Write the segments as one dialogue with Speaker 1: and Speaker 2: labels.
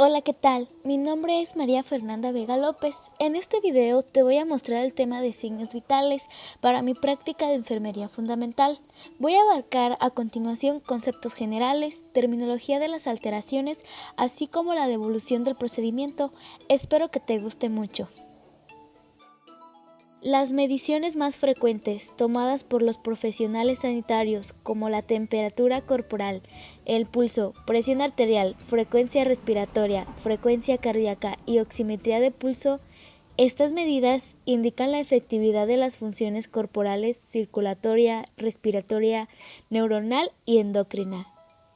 Speaker 1: Hola, ¿qué tal? Mi nombre es María Fernanda Vega López. En este video te voy a mostrar el tema de signos vitales para mi práctica de enfermería fundamental. Voy a abarcar a continuación conceptos generales, terminología de las alteraciones, así como la devolución del procedimiento. Espero que te guste mucho. Las mediciones más frecuentes tomadas por los profesionales sanitarios, como la temperatura corporal, el pulso, presión arterial, frecuencia respiratoria, frecuencia cardíaca y oximetría de pulso, estas medidas indican la efectividad de las funciones corporales circulatoria, respiratoria, neuronal y endocrina.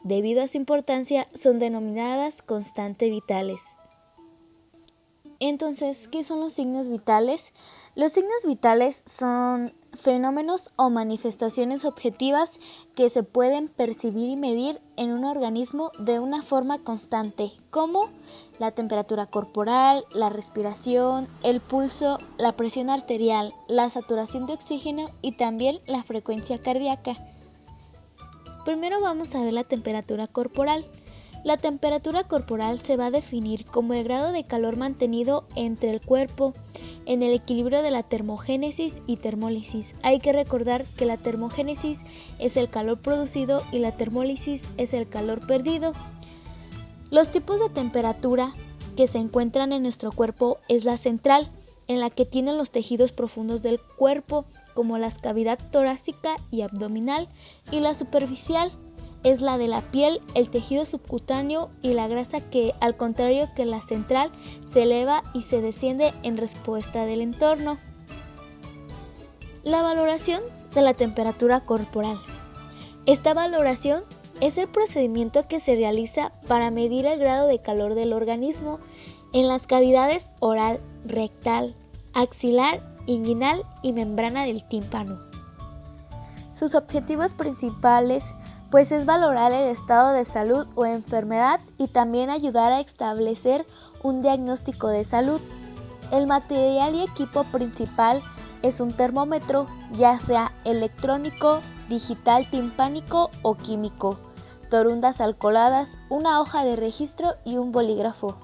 Speaker 1: Debido a su importancia, son denominadas constantes vitales. Entonces, ¿qué son los signos vitales? Los signos vitales son fenómenos o manifestaciones objetivas que se pueden percibir y medir en un organismo de una forma constante, como la temperatura corporal, la respiración, el pulso, la presión arterial, la saturación de oxígeno y también la frecuencia cardíaca. Primero vamos a ver la temperatura corporal. La temperatura corporal se va a definir como el grado de calor mantenido entre el cuerpo en el equilibrio de la termogénesis y termólisis. Hay que recordar que la termogénesis es el calor producido y la termólisis es el calor perdido. Los tipos de temperatura que se encuentran en nuestro cuerpo es la central, en la que tienen los tejidos profundos del cuerpo, como la cavidad torácica y abdominal, y la superficial es la de la piel, el tejido subcutáneo y la grasa que, al contrario que la central, se eleva y se desciende en respuesta del entorno. La valoración de la temperatura corporal. Esta valoración es el procedimiento que se realiza para medir el grado de calor del organismo en las cavidades oral, rectal, axilar, inguinal y membrana del tímpano. Sus objetivos principales es valorar el estado de salud o enfermedad y también ayudar a establecer un diagnóstico de salud. El material y equipo principal es un termómetro, ya sea electrónico, digital timpánico o químico, torundas alcoholadas, una hoja de registro y un bolígrafo.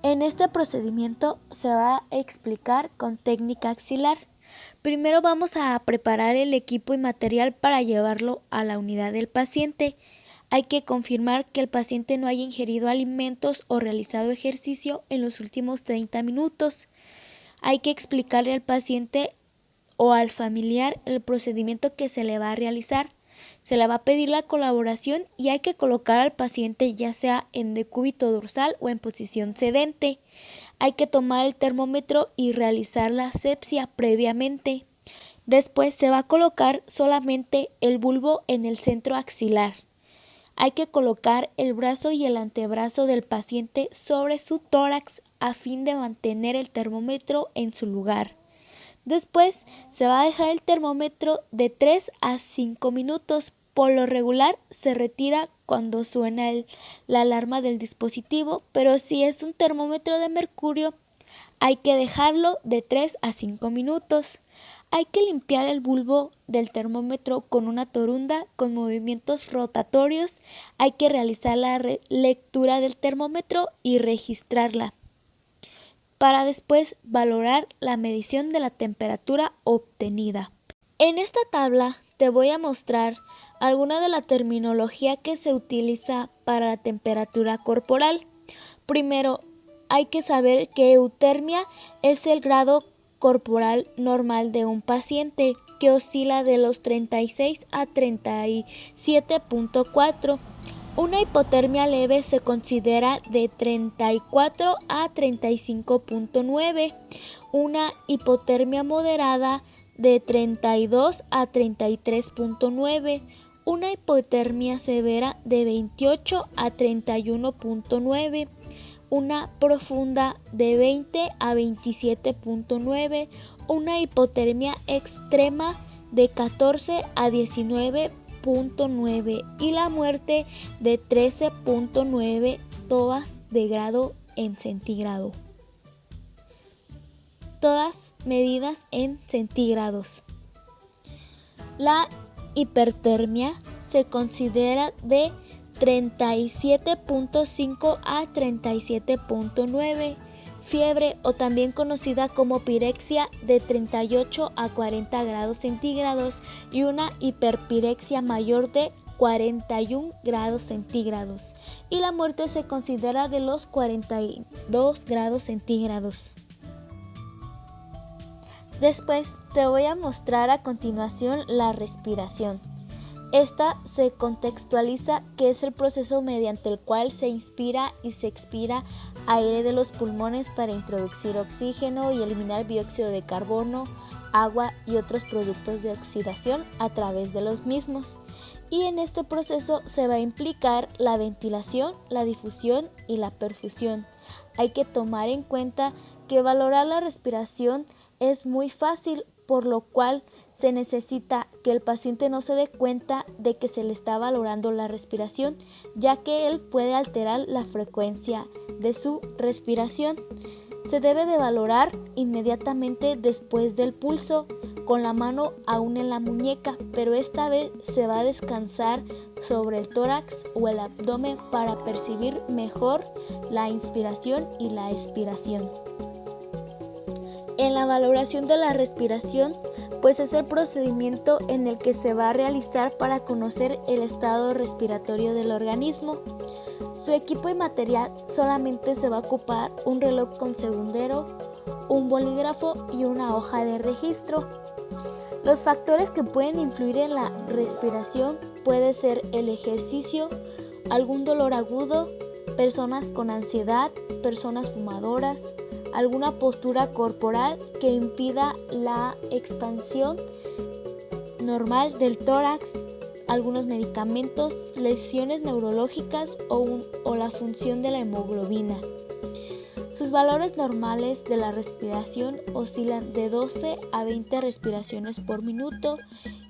Speaker 1: En este procedimiento se va a explicar con técnica axilar. Primero vamos a preparar el equipo y material para llevarlo a la unidad del paciente. Hay que confirmar que el paciente no haya ingerido alimentos o realizado ejercicio en los últimos 30 minutos. Hay que explicarle al paciente o al familiar el procedimiento que se le va a realizar. Se le va a pedir la colaboración y hay que colocar al paciente ya sea en decúbito dorsal o en posición sedente. Hay que tomar el termómetro y realizar la asepsia previamente. Después se va a colocar solamente el bulbo en el centro axilar. Hay que colocar el brazo y el antebrazo del paciente sobre su tórax a fin de mantener el termómetro en su lugar. Después se va a dejar el termómetro de 3 a 5 minutos. Por lo regular se retira cuando suena la alarma del dispositivo, pero si es un termómetro de mercurio hay que dejarlo de 3 a 5 minutos. Hay que limpiar el bulbo del termómetro con una torunda con movimientos rotatorios. Hay que realizar la lectura del termómetro y registrarla, para después valorar la medición de la temperatura obtenida. En esta tabla te voy a mostrar alguna de la terminología que se utiliza para la temperatura corporal. Primero, hay que saber que eutermia es el grado corporal normal de un paciente, que oscila de los 36 a 37.4. Una hipotermia leve se considera de 34 a 35.9. Una hipotermia moderada de 32 a 33.9. Una hipotermia severa de 28 a 31.9. Una profunda de 20 a 27.9, una hipotermia extrema de 14 a 19.9 y la muerte de 13.9, todas de grado en centígrado. Todas medidas en centígrados. La hipertermia se considera de 37.5 a 37.9. Fiebre, o también conocida como pirexia, de 38 a 40 grados centígrados, y una hiperpirexia mayor de 41 grados centígrados. Y la muerte se considera de los 42 grados centígrados. Después te voy a mostrar a continuación la respiración. Esta se contextualiza que es el proceso mediante el cual se inspira y se expira aire de los pulmones para introducir oxígeno y eliminar dióxido de carbono, agua y otros productos de oxidación a través de los mismos. Y en este proceso se va a implicar la ventilación, la difusión y la perfusión. Hay que tomar en cuenta que valorar la respiración es muy fácil, por lo cual se necesita que el paciente no se dé cuenta de que se le está valorando la respiración, ya que él puede alterar la frecuencia de su respiración. Se debe de valorar inmediatamente después del pulso, con la mano aún en la muñeca, pero esta vez se va a descansar sobre el tórax o el abdomen para percibir mejor la inspiración y la expiración. En la valoración de la respiración, pues es el procedimiento en el que se va a realizar para conocer el estado respiratorio del organismo. Su equipo y material solamente se va a ocupar un reloj con segundero, un bolígrafo y una hoja de registro. Los factores que pueden influir en la respiración puede ser el ejercicio, algún dolor agudo, personas con ansiedad, personas fumadoras, alguna postura corporal que impida la expansión normal del tórax, algunos medicamentos, lesiones neurológicas o la función de la hemoglobina. Sus valores normales de la respiración oscilan de 12 a 20 respiraciones por minuto,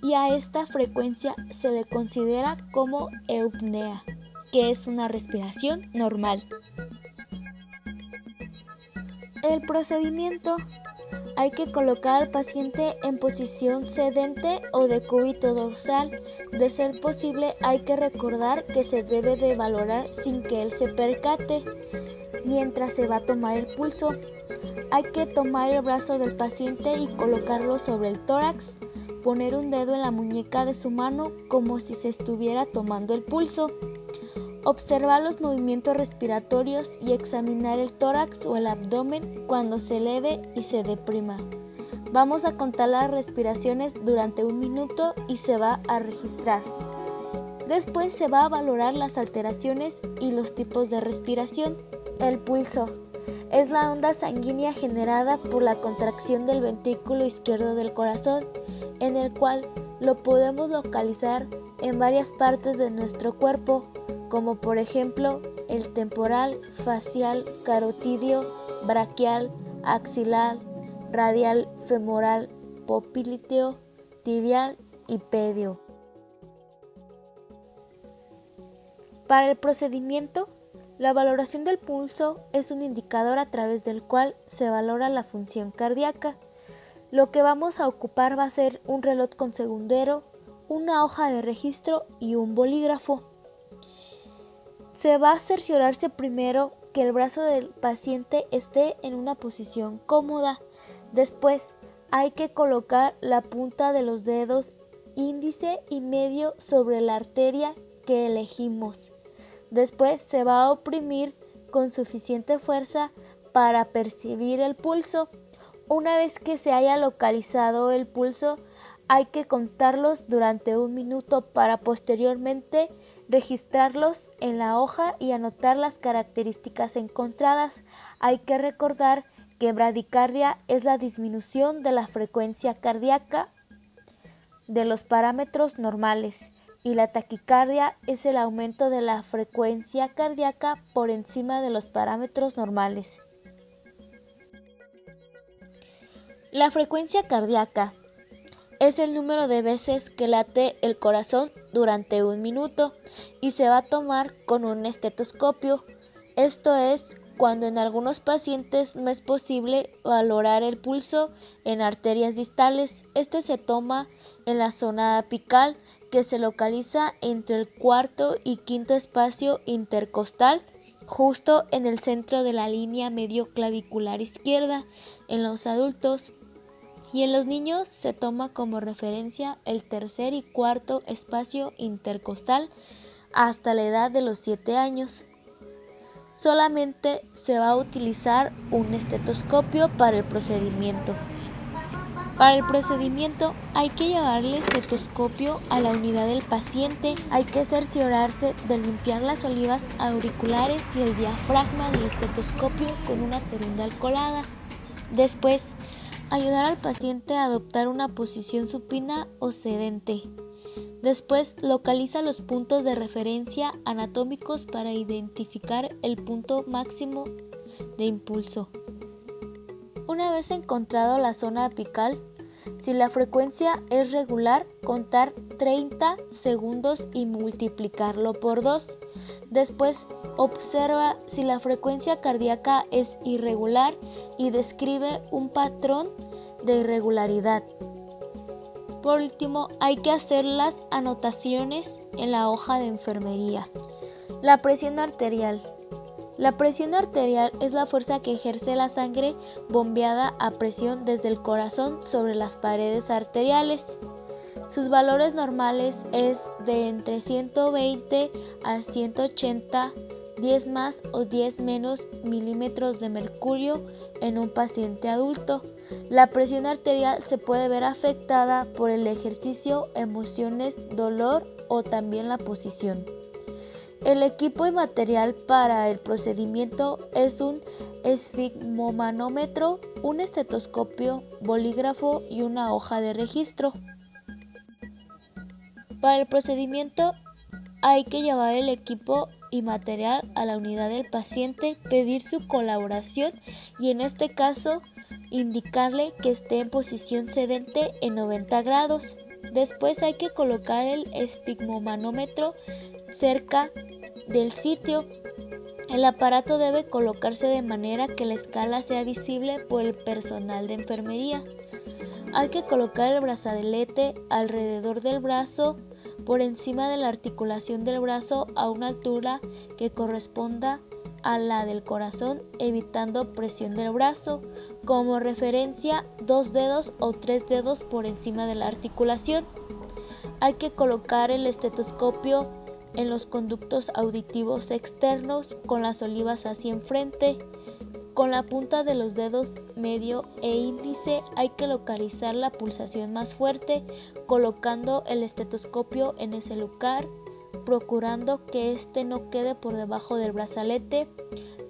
Speaker 1: y a esta frecuencia se le considera como eupnea, que es una respiración normal. El procedimiento: hay que colocar al paciente en posición sedente o de cúbito dorsal. De ser posible, hay que recordar que se debe de valorar sin que él se percate mientras se va a tomar el pulso. Hay que tomar el brazo del paciente y colocarlo sobre el tórax, poner un dedo en la muñeca de su mano como si se estuviera tomando el pulso. Observar los movimientos respiratorios y examinar el tórax o el abdomen cuando se eleve y se deprima. Vamos a contar las respiraciones durante 1 minuto y se va a registrar. Después se va a valorar las alteraciones y los tipos de respiración. El pulso es la onda sanguínea generada por la contracción del ventrículo izquierdo del corazón, en el cual lo podemos localizar en varias partes de nuestro cuerpo, como por ejemplo el temporal, facial, carotídeo, braquial, axilar, radial, femoral, popliteo, tibial y pedio. Para el procedimiento, la valoración del pulso es un indicador a través del cual se valora la función cardíaca. Lo que vamos a ocupar va a ser un reloj con segundero, una hoja de registro y un bolígrafo. Se va a cerciorarse primero que el brazo del paciente esté en una posición cómoda. Después hay que colocar la punta de los dedos índice y medio sobre la arteria que elegimos. Después se va a oprimir con suficiente fuerza para percibir el pulso. Una vez que se haya localizado el pulso, hay que contarlos durante 1 minuto para posteriormente registrarlos en la hoja y anotar las características encontradas. Hay que recordar que bradicardia es la disminución de la frecuencia cardíaca de los parámetros normales, y la taquicardia es el aumento de la frecuencia cardíaca por encima de los parámetros normales. La frecuencia cardíaca es el número de veces que late el corazón durante 1 minuto y se va a tomar con un estetoscopio. Esto es cuando en algunos pacientes no es posible valorar el pulso en arterias distales. Este se toma en la zona apical, que se localiza entre el cuarto y quinto espacio intercostal, justo en el centro de la línea medio clavicular izquierda en los adultos, y en los niños se toma como referencia el tercer y cuarto espacio intercostal hasta la edad de los 7 años. Solamente se va a utilizar un estetoscopio para el procedimiento. Para el procedimiento hay que llevar el estetoscopio a la unidad del paciente, hay que cerciorarse de limpiar las olivas auriculares y el diafragma del estetoscopio con una toronda alcoholada. Después, ayudar al paciente a adoptar una posición supina o sedente. Después, localiza los puntos de referencia anatómicos para identificar el punto máximo de impulso. Una vez encontrado la zona apical, si la frecuencia es regular, contar 30 segundos y multiplicarlo por 2. Después, observa si la frecuencia cardíaca es irregular y describe un patrón de irregularidad. Por último, hay que hacer las anotaciones en la hoja de enfermería. La presión arterial. La presión arterial es la fuerza que ejerce la sangre bombeada a presión desde el corazón sobre las paredes arteriales. Sus valores normales es de entre 120 a 180, 10 más o 10 menos milímetros de mercurio en un paciente adulto. La presión arterial se puede ver afectada por el ejercicio, emociones, dolor o también la posición. El equipo y material para el procedimiento es un esfigmomanómetro, un estetoscopio, bolígrafo y una hoja de registro. Para el procedimiento hay que llevar el equipo y material a la unidad del paciente, pedir su colaboración y en este caso indicarle que esté en posición sedente en 90 grados. Después hay que colocar el esfigmomanómetro cerca del sitio. El aparato debe colocarse de manera que la escala sea visible por el personal de enfermería. Hay que colocar el brazalete alrededor del brazo, por encima de la articulación del brazo a una altura que corresponda a la del corazón, evitando presión del brazo. Como referencia, 2 dedos o 3 dedos por encima de la articulación. Hay que colocar el estetoscopio en los conductos auditivos externos con las olivas hacia enfrente. Con la punta de los dedos medio e índice hay que localizar la pulsación más fuerte, colocando el estetoscopio en ese lugar, procurando que éste no quede por debajo del brazalete,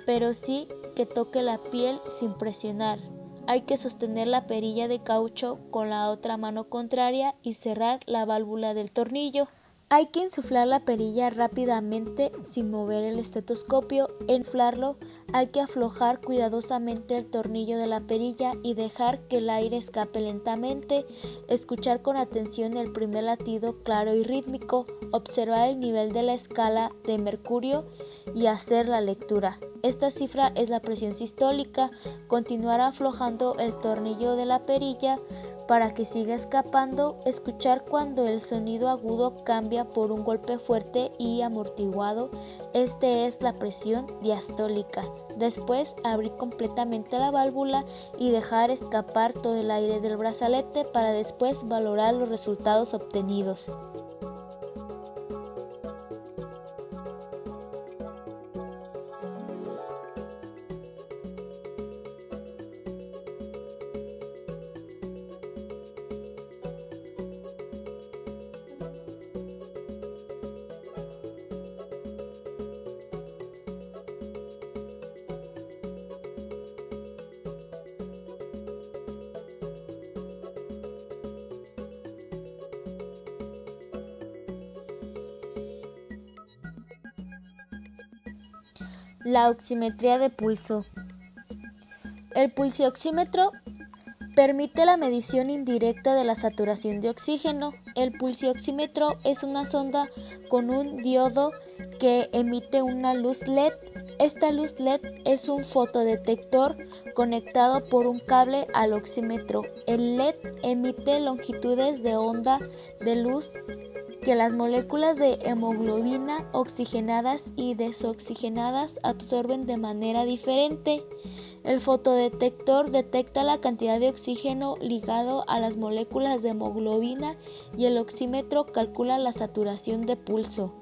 Speaker 1: pero sí que toque la piel sin presionar. Hay que sostener la perilla de caucho con la otra mano contraria y cerrar la válvula del tornillo. Hay que insuflar la perilla rápidamente sin mover el estetoscopio. Inflarlo, hay que aflojar cuidadosamente el tornillo de la perilla y dejar que el aire escape lentamente. Escuchar con atención el primer latido claro y rítmico. Observar el nivel de la escala de mercurio y hacer la lectura. Esta cifra es la presión sistólica. Continuar aflojando el tornillo de la perilla para que siga escapando. Escuchar cuando el sonido agudo cambia por un golpe fuerte y amortiguado. Este es la presión diastólica. Después abrir completamente la válvula y dejar escapar todo el aire del brazalete para después valorar los resultados obtenidos. La oximetría de pulso. El pulsioxímetro permite la medición indirecta de la saturación de oxígeno. El pulsioxímetro es una sonda con un diodo que emite una luz LED. Esta luz LED es un fotodetector conectado por un cable al oxímetro. El LED emite longitudes de onda de luz que las moléculas de hemoglobina oxigenadas y desoxigenadas absorben de manera diferente. El fotodetector detecta la cantidad de oxígeno ligado a las moléculas de hemoglobina y el oxímetro calcula la saturación de pulso,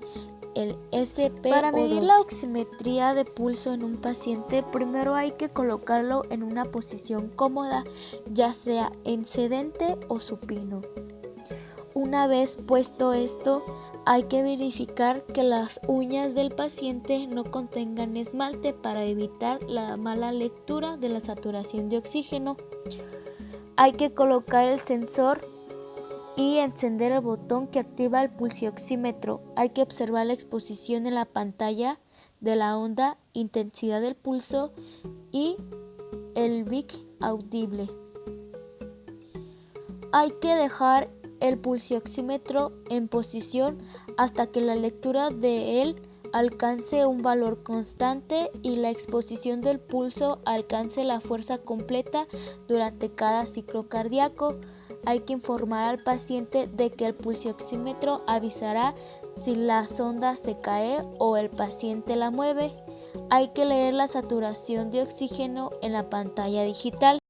Speaker 1: el SpO2. Para medir la oximetría de pulso en un paciente, primero hay que colocarlo en una posición cómoda, ya sea en sedente o supino. Una vez puesto esto, hay que verificar que las uñas del paciente no contengan esmalte para evitar la mala lectura de la saturación de oxígeno. Hay que colocar el sensor y encender el botón que activa el pulsioxímetro. Hay que observar la exposición en la pantalla de la onda, intensidad del pulso y el beat audible. Hay que dejar el pulsioxímetro en posición hasta que la lectura de él alcance un valor constante y la exposición del pulso alcance la fuerza completa durante cada ciclo cardíaco. Hay que informar al paciente de que el pulsioxímetro avisará si la sonda se cae o el paciente la mueve. Hay que leer la saturación de oxígeno en la pantalla digital.